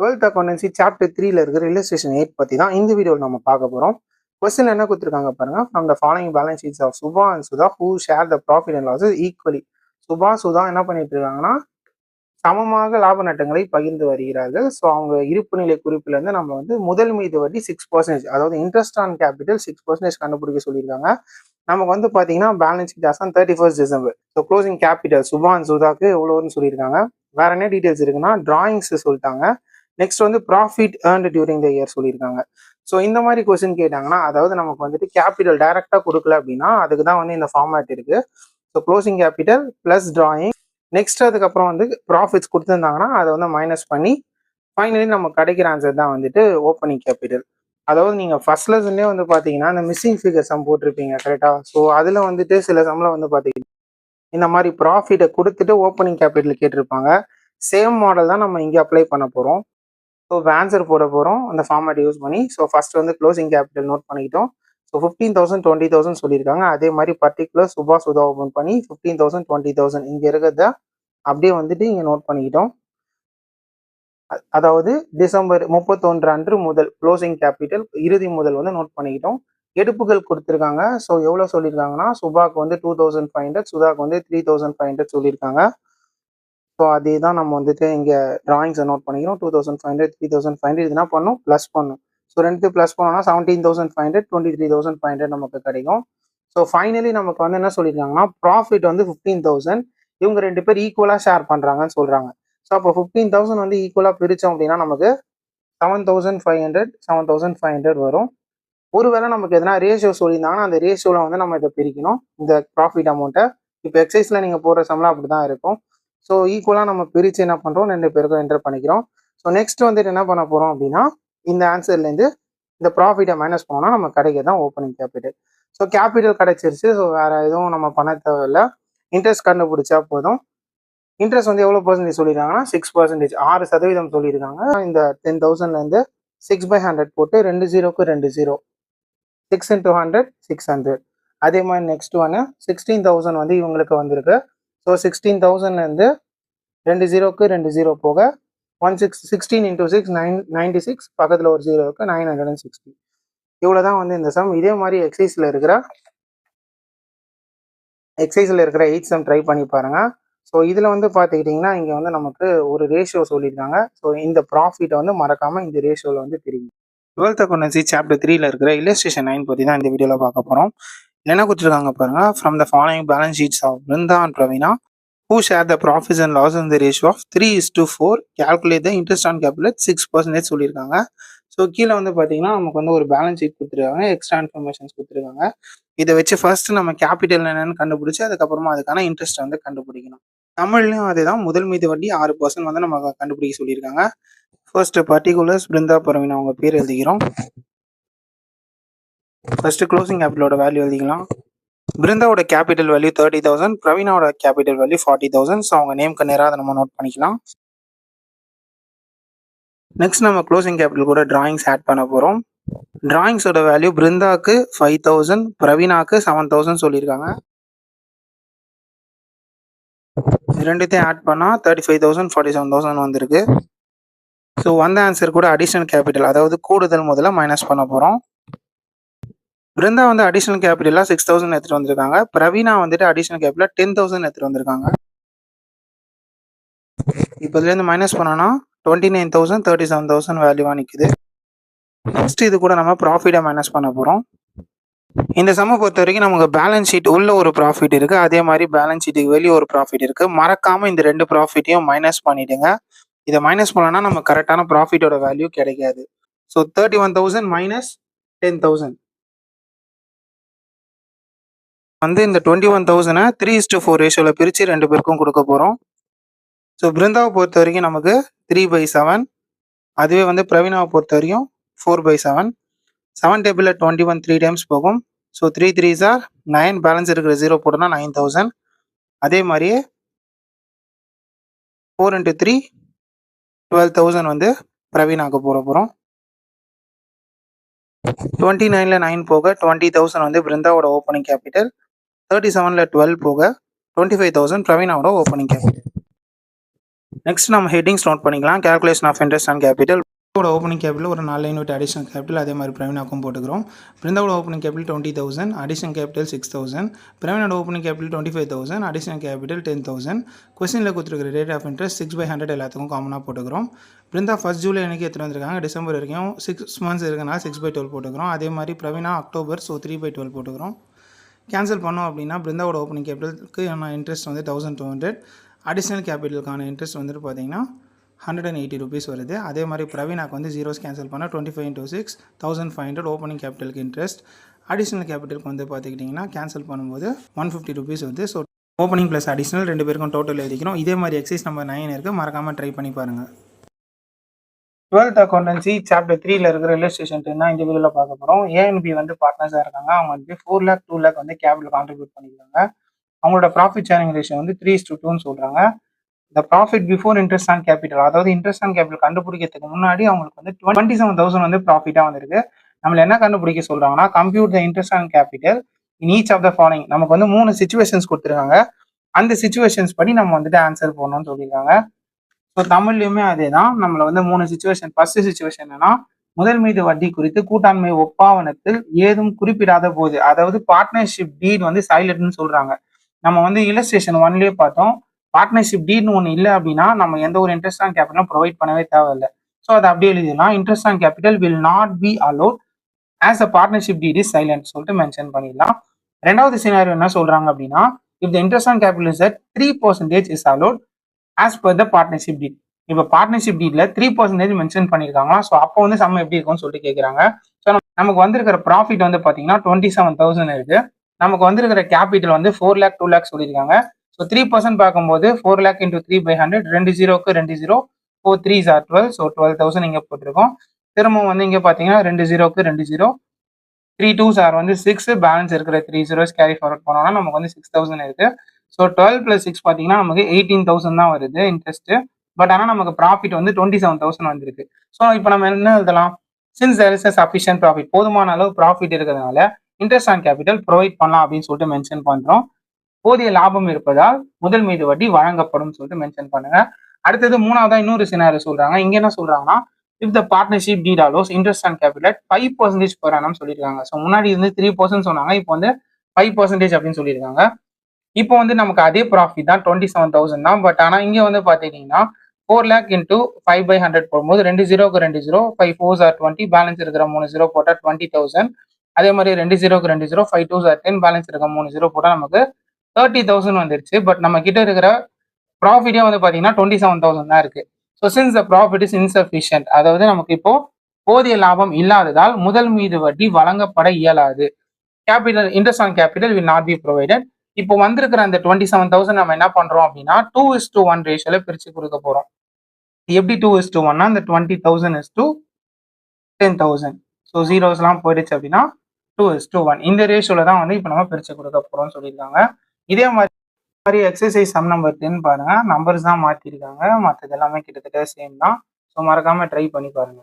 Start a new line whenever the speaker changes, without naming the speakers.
12th accountancy chapter 3ல இருக்கிற illustration 8 பத்தி தான் இந்த வீடியோவில் நம்ம பார்க்க போறோம். கொஸ்டின் என்ன கொடுத்துருக்காங்க பாருங்க. From the following balance sheets of Subha and Sudha who share the profit and losses equally. Subha Sudha என்ன பண்ணிட்டு இருக்காங்கன்னா சமமாக லாப நட்டங்களை பகிர்ந்து வருகிறார்கள். ஸோ அவங்க இருப்பு நிலை குறிப்பில இருந்து நம்ம வந்து முதல் மீது வட்டி 6%, அதாவது இன்ட்ரெஸ்ட் ஆன் கேபிட்டல் 6% கண்டுபிடிக்க சொல்லியிருக்காங்க. நமக்கு வந்து பாத்தீங்கன்னா balance sheet as on 31st December. So closing capital Subha and சுதாக்கு எவ்வளோன்னு சொல்லியிருக்காங்க. வேற என்ன டீடைல்ஸ் இருக்குன்னா டிராயிங்ஸ் சொல்லிட்டாங்க. நெக்ஸ்ட் வந்து profit earned during the year சொல்லியிருக்காங்க. ஸோ இந்த மாதிரி கொஸ்டின் கேட்டாங்கன்னா, அதாவது நமக்கு வந்துட்டு கேபிட்டல் டைரக்டா கொடுக்கல அப்படின்னா அதுக்கு தான் வந்து இந்த ஃபார்மேட் இருக்கு. So closing capital plus drawing, next அதுக்கப்புறம் வந்து ப்ராஃபிட்ஸ் கொடுத்துருந்தாங்கன்னா அதை வந்து மைனஸ் பண்ணி ஃபைனலி நம்ம கிடைக்கிற ஆன்சர் தான் வந்துட்டு ஓப்பனிங் கேபிட்டல். அதாவது நீங்க ஃபர்ஸ்ட் லெசன்லேயே வந்து பாத்தீங்கன்னா இந்த மிஸ்ஸிங் ஃபிகர் சம் போட்டிருப்பீங்க கரெக்டா. ஸோ அதுல வந்துட்டு சில சம்ல வந்து பாத்தீங்கன்னா இந்த மாதிரி ப்ராஃபிட்டை கொடுத்துட்டு ஓப்பனிங் கேபிட்டல் கேட்டிருப்பாங்க. சேம் மாடல் தான் நம்ம இங்கே அப்ளை பண்ண போறோம். ஸோ ஆன்சர் போட போறோம் அந்த ஃபார்மேட் யூஸ் பண்ணி. ஸோ ஃபர்ஸ்ட் வந்து க்ளோசிங் கேபிட்டல் நோட் பண்ணிக்கிட்டோம். ஸோ 15,000 20,000 சொல்லியிருக்காங்க. அதே மாதிரி பர்டிகுலர் சுபா சுதா ஓப்பன் பண்ணி 15,000 20,000 இங்க இருக்கிறத அப்படியே வந்துட்டு இங்க நோட் பண்ணிக்கிட்டோம். அதாவது டிசம்பர் 31 அன்று முதல் க்ளோசிங் கேபிட்டல் இறுதி முதல் வந்து நோட் பண்ணிக்கிட்டோம். எடுப்புகள் கொடுத்துருக்காங்க. ஸோ எவ்வளோ சொல்லியிருக்காங்கன்னா சுபாக்கு வந்து 2,500, சுதாக்கு வந்து 3,500 சொல்லியிருக்காங்க. ஸோ அதே தான் நம்ம வந்துட்டு இங்கே டிராயிங்ஸை நோட் பண்ணிக்கிறோம். 2,500 3,500 இது என்ன பண்ணும் ப்ளஸ் பண்ணும். ஸோ ரெண்டு ப்ளஸ் பண்ணோம்னா 17,500 23,500 நமக்கு கிடைக்கும். ஸோ ஃபைனலி நமக்கு வந்து என்ன சொல்லியிருக்காங்கன்னா ப்ராஃபிட் வந்து 15,000 இவங்க ரெண்டு பேர் ஈக்குவலாக ஷேர் பண்ணுறாங்கன்னு சொல்கிறாங்க. ஸோ அப்போ 15,000 வந்து ஈக்குவலாக பிரித்தோம் அப்படின்னா நமக்கு 7,500 வரும். ஒருவேளை நமக்கு எதனா ரேஷியோ சொல்லியிருந்தாங்கன்னா அந்த ரேஷியோவில் வந்து நம்ம இதை பிரிக்கணும் இந்த ப்ராஃபிட் அமௌண்ட்டை. இப்போ எக்ஸைஸில் நீங்கள் போடுற சம்பளம் அப்படி தான் இருக்கும். ஸோ ஈக்குவலாக நம்ம பிரித்து என்ன பண்ணுறோம், ரெண்டு பேருக்கும் என்டர் பண்ணிக்கிறோம். ஸோ நெக்ஸ்ட் வந்துட்டு என்ன பண்ண போகிறோம் அப்படின்னா இந்த ஆன்சர்லேருந்து இந்த ப்ராஃபிட்டை மைனஸ் பண்ணோம்னா நம்ம கிடைக்கிறது தான் ஓப்பனிங் கேபிட்டல். ஸோ கேபிட்டல் கிடைச்சிருச்சு. ஸோ வேற எதுவும் நம்ம பண்ண தேவையில்லை. இன்ட்ரெஸ்ட் கண்டுபிடிச்சா போதும். இன்ட்ரெஸ்ட் வந்து எவ்வளோ பர்சன்டேஜ் சொல்லியிருக்காங்கன்னா 6%, 6% சொல்லியிருக்காங்க. இந்த 10,000லேருந்து 6/100 போட்டு 2 0க்கு 2 0, 6 into 100 600. அதே மாதிரி நெக்ஸ்ட் ஒன்று 16,000 வந்து இவங்களுக்கு வந்திருக்கு. ஸோ 16,000லேருந்து 2 0க்கு 2 0 போக 16 into 6 96, பக்கத்தில் ஒரு 0 இருக்கு 960. இவ்வளோ தான் வந்து இந்த சம். இதே மாதிரி எக்ஸைஸில் இருக்கிற 8 சம் ட்ரை பண்ணி பாருங்க. ஸோ இதில் வந்து பார்த்துக்கிட்டிங்கன்னா இங்கே வந்து நமக்கு ஒரு ரேஷியோ சொல்லியிருக்காங்க. ஸோ இந்த ப்ராஃபிட்டை வந்து மறக்காமல் இந்த ரேஷியோவில் வந்து தெரியும். 12th அக்கௌண்டன்சி சாப்டர் 3ல இருக்கிற illustration 9 பற்றி தான் இந்த வீடியோவில் பார்க்க போகிறோம். என்ன கொடுத்துருக்காங்க பாருங்க. From the following balance sheets of Brinda and Pravina who share the profits and losses in the ratio of 3:4, calculate the interest on capital at 6% சொல்லியிருக்காங்க. ஸோ கீழே வந்து பார்த்தீங்கன்னா நமக்கு வந்து ஒரு பேலன்ஸ் ஷீட் கொடுத்துருக்காங்க, எக்ஸ்ட்ரா இன்ஃபர்மேஷன்ஸ் கொடுத்துருக்காங்க. இதை வச்சு ஃபர்ஸ்ட் நம்ம கேபிட்டல் என்னன்னு கண்டுபிடிச்சி அதுக்கப்புறமா அதுக்கான இன்ட்ரெஸ்ட் வந்து கண்டுபிடிக்கணும். தமிழ்லையும் அதே தான். முதல் மீது வட்டி 6% வந்து நம்ம கண்டுபிடிக்க சொல்லியிருக்காங்க. ஃபர்ஸ்ட் பர்டிகுலர்ஸ் பிருந்தா பரவினா அவங்க பேர் எழுதிக்கிறோம். ஃபர்ஸ்ட் க்ளோசிங் கேபிட்டலோட வேல்யூ எழுதிக்கலாம். பிருந்தாவோட கேபிட்டல் வேல்யூ 30,000, பிரவீனாவோட கேபிட்டல் வேல்யூ 40,000. ஸோ அவங்க நேம்க்கு நேராக அதை நம்ம நோட் பண்ணிக்கலாம். நெக்ஸ்ட் நம்ம க்ளோசிங் கேபிட்டல் கூட டிராயிங்ஸ் ஆட் பண்ண போகிறோம். டிராயிங்ஸோட வேல்யூ பிருந்தாக்கு 5,000, பிரவீனாக்கு 7,000 சொல்லியிருக்காங்க. ரெண்டுத்தையும் ஆட் பண்ணால் 35,000 47,000 வந்திருக்கு. ஸோ வந்த ஆன்சர் கூட அடிஷனல் கேபிட்டல், அதாவது கூடுதல் முதல்ல மைனஸ் பண்ண போகிறோம். பிருந்தா வந்து அடிஷனல் கேபிட்டலாக 6,000 எடுத்துகிட்டு வந்திருக்காங்க. பிரவீனா வந்துட்டு அடிஷனல் கேபிட்டலாக 10,000 எடுத்துகிட்டு வந்திருக்காங்க. இப்போ இதுலேருந்து மைனஸ் பண்ணோன்னா 29,000 37,000 வேல்யூவாக நிற்குது. நெக்ஸ்ட் இது கூட நம்ம ப்ராஃபிட்டை மைனஸ் பண்ண போகிறோம். இந்த சம்மை பொறுத்த வரைக்கும் நமக்கு பேலன்ஸ் ஷீட் உள்ள ஒரு ப்ராஃபிட் இருக்குது, அதே மாதிரி பேலன்ஸ் ஷீட்டுக்கு வெளியே ஒரு ப்ராஃபிட் இருக்குது. மறக்காமல் இந்த ரெண்டு ப்ராஃபிட்டையும் மைனஸ் பண்ணிவிடுங்க. இதை மைனஸ் பண்ணலன்னா நம்ம கரெக்டான ப்ராஃபிட்டோட வேல்யூ கிடைக்காது. ஸோ 31,000 மைனஸ் 10,000 வந்து இந்த 21,000 3:4 ரேஷியோவில் பிரித்து ரெண்டு பேருக்கும் கொடுக்க போகிறோம். ஸோ பிருந்தாவை பொறுத்த வரைக்கும் நமக்கு 3/7, அதுவே வந்து பிரவீனாவை பொறுத்த வரைக்கும் 4/7. 7 டேபிளில் 21 3 டைம்ஸ் போகும். ஸோ 3 3s are 9, பேலன்ஸ் இருக்கிற 0 போட்டோம்னா 9,000. அதே மாதிரியே 4 into 3 12,000 வந்து பிரவீனாவுக்கு போட போகிறோம். 29ல் 9 போக 20,000 வந்து பிருந்தாவோட ஓப்பனிங் கேபிட்டல். 37ல் 12 போக 25,000 பிரவீனாவோட ஓப்பனிங் கேபிட்டல். நெக்ஸ்ட் நம்ம ஹெட்டிங்ஸ் நோட் பண்ணிக்கலாம். Calculation of interest and capital. Opening capital ஒரு 4 லைன் வித் அடிஷனல் கேபிட்டல், அதே மாதிரி பிரவீனாக்கும் போட்டுக்கிறோம். பிருந்தாவோட ஓப்பனிங் கேபிட்டல் 20,000, அடிஷனல் கேபிட்டல் 6,000. பிரவீனோட ஓப்பனிங் கேபிட்டல் 25,000, அடிஷனல் கேபிட்டல் 10,000. கொஸ்டினில் கொடுத்துருக்கிற ரேட் ஆஃப் இன்ட்ரெஸ்ட் 6/100 எல்லாத்துக்கும் காமனாக போட்டுக்கிறோம். பிருந்தா 1 ஜூலை அன்றைக்கி எடுத்துகிட்டு வந்திருக்காங்க. டிசம்பர் வரைக்கும் 6 மந்த்ஸ் இருக்கனால 6/12 போட்டுக்கிறோம். அதே மாதிரி பிரவீனா அக்டோபர், ஸோ 3/12 போட்டுக்கிறோம். கேன்சல் பண்ணோம் அப்படின்னா பிருந்தாவோட ஓப்பனிங் கேபிட்டலுக்கு இன்ட்ரெஸ்ட் வந்து 1,200. அடிஷனல் கேபிட்டலுக்கான இன்ட்ரெஸ்ட் வந்துட்டு பார்த்தீங்கன்னா 180 rupees வருது. அதே மாதிரி பிரவீனாக்கு வந்து ஜீரோஸ் கேன்சல் பண்ணால் 25 into 6 1,500 ஓப்பனிங் கேபிட்டலுக்கு இன்ட்ரெஸ்ட். அடிஷனல் கேபிட்டலுக்கு வந்து பார்த்துக்கிட்டிங்கன்னா கேன்சல் பண்ணும்போது 150 rupees வருது. ஸோ ஓப்பனிங் ப்ளஸ் அடிஷனல் 2 பேருக்கும் டோட்டல் எழுதிக்கிறோம். இதே மாதிரி எக்ஸைஸ் நம்பர் 9 இருக்குது, மறக்காமல் ட்ரை பண்ணி பாருங்கள். 12th அக்கௌண்டன்சி சாப்டர் 3ல இருக்கிற இல்லஸ்ட்ரேஷன் தான் இந்த வீடியோவில் பார்க்க போகிறோம். ஏஎன்பி வந்து பார்ட்னர்ஸாக இருக்காங்க. அவங்க வந்து 4 lakh 2 lakh வந்து கேபிட்டல் கான்ட்ரிபியூட் பண்ணிக்கிறாங்க. அவங்களோட ப்ராஃபிட் ஷேரிங் ரேஷியோ வந்து 3:2ன்னு சொல்கிறாங்க. இந்த profit before interest on capital, அதாவது இன்ட்ரெஸ்ட் ஆன் கேபிட்டல் கண்டுபிடிக்கிறதுக்கு முன்னாடி அவங்களுக்கு வந்து 27,000 வந்து ப்ராஃபிட்டாக வந்திருக்கு. நம்மள என்ன கண்டுபிடிக்க சொல்றாங்கன்னா, compute the interest on capital in each of the following. நமக்கு வந்து 3 சிச்சுவேஷன்ஸ் கொடுத்துருக்காங்க. அந்த சிச்சுவேஷன்ஸ் படி நம்ம வந்துட்டு ஆன்சர் போடணும்னு சொல்லியிருக்காங்க. ஸோ தமிழ்லையுமே அதே தான். நம்மள வந்து 3 சிச்சுவேஷன். ஃபர்ஸ்ட் சிச்சுவேஷன் என்னன்னா, முதல் மீது வட்டி குறித்து கூட்டாண்மை ஒப்பாவனத்தில் ஏதும் குறிப்பிடாத போது, அதாவது பார்ட்னர்ஷிப் டீட் வந்து சைலண்ட்னு சொல்றாங்க. நம்ம வந்து இல்லஸ்ட்ரேஷன் 1லயே பார்த்தோம். பார்ட்னர்ஷிப் டீட்னு ஒன்று இல்லை அப்படின்னா நம்ம எந்த ஒரு இன்ட்ரெஸ்ட் ஆன் கேபிட்டலும் ப்ரொவைட் பண்ணவே தேவையில்லை. ஸோ அதை அப்படியே எழுதிடலாம். Interest on capital will not be allowed as a partnership deed is silent சொல்லிட்டு மென்ஷன் பண்ணிடலாம். ரெண்டாவது சினாரியோ என்ன சொல்றாங்க அப்படின்னா, if the interest on capital is 3% is allowed as per the partnership deed. இப்போ பார்ட்னர்ஷிப் டீட்ல 3% மென்ஷன் பண்ணியிருக்காங்க. ஸோ அப்போ வந்து சம்ம எப்படி இருக்கும்னு சொல்லிட்டு கேட்குறாங்க. ஸோ நமக்கு வந்திருக்கிற ப்ராஃபிட் வந்து பார்த்தீங்கன்னா 27,000 இருக்கு. நமக்கு வந்திருக்கிற கேபிட்டல் வந்து 4 lakh 2 lakh சொல்லியிருக்காங்க. ஸோ 3% பார்க்கும்போது 4 lakh into 3/100, 2 0க்கு 2 0, 4 3s are 12. ஸோ 12,000 இங்கே போட்டிருக்கோம். திரும்பவும் வந்து இங்கே பார்த்தீங்கன்னா 2 0க்கு 2 0, 3 2s are வந்து 6, பேலன்ஸ் இருக்கிற 3 zeros கேரி ஃபார்வர்ட் பண்ணோம்னா நமக்கு வந்து 6,000 இருக்கு. ஸோ 12 + 6 பார்த்தீங்கன்னா நமக்கு 18,000 தான் வருது இன்ட்ரெஸ்ட். பட் ஆனால் நமக்கு ப்ராஃபிட் வந்து 27,000 வந்திருக்கு. ஸோ இப்போ நம்ம என்ன எழுதலாம்? Since there is a sufficient profit, போதுமான அளவு ப்ராஃபிட் இருக்கிறதுனால இன்ட்ரெஸ்ட் ஆன் கேபிட்டல் ப்ரொவைட் பண்ணலாம் அப்படின்னு சொல்லிட்டு மென்ஷன் பண்றோம். போதிய லாபம் இருப்பதால் முதல் மீது வட்டி வழங்கப்படும் சொல்லிட்டு மென்ஷன் பண்ணுங்க. அடுத்தது மூணாவதா இன்னொரு சினாரியோ சொல்றாங்க. இங்க என்ன சொல்றாங்கன்னா, if the partnership deed allows interest on capital 5% per annum சொல்லியிருக்காங்க. ஸோ முன்னாடி இருந்து 3% சொன்னாங்க, இப்போ வந்து 5% அப்படின்னு சொல்லியிருக்காங்க. இப்போ வந்து நமக்கு அதே ப்ராஃபிட் தான் 27,000 தான். பட் ஆனால் இங்கே வந்து பார்த்தீங்கன்னா 4 lakh into 5/100 போடும்போது 2 0க்கு 2 0, 5 4s are 20, பேலன்ஸ் இருக்கிற 3 0 போட்டால் 20,000. அதே மாதிரி 2 0க்கு 2 0, 5 2s are 10, பேலன்ஸ் இருக்க 3 0 போட்டால் நமக்கு 30,000 வந்துருச்சு. பட் நம்ம கிட்ட இருக்கிற ப்ராஃபிட்டே வந்து பார்த்தீங்கன்னா 27,000 தான் இருக்கு. So since the profit is insufficient, அதாவது நமக்கு இப்போ போதிய லாபம் இல்லாததால் முதல் மீது வட்டி வழங்கப்பட இயலாது. Capital interest on capital will not be provided. இப்போ வந்திருக்கிற அந்த 27,000 நம்ம என்ன பண்றோம் அப்படின்னா 2:1 ரேஷியோல பிரிச்சு கொடுக்க போறோம். எப்படி 2:1னா இந்த 20,000 is to 10,000. ஸோ ஜீரோஸ்லாம் போயிடுச்சு அப்படின்னா 2:1 இந்த ரேஷியோல தான் வந்து இப்போ நம்ம பிரிச்சு கொடுக்க போறோம்னு சொல்லியிருக்காங்க. இதே மாதிரி எக்ஸசைஸ் சம் நம்பர் 10 பாருங்க. நம்பர்ஸ் தான் மாத்திருக்காங்க, மற்றது எல்லாமே கிட்டத்தட்ட சேம் தான். ஸோ மறக்காம ட்ரை பண்ணி பாருங்க.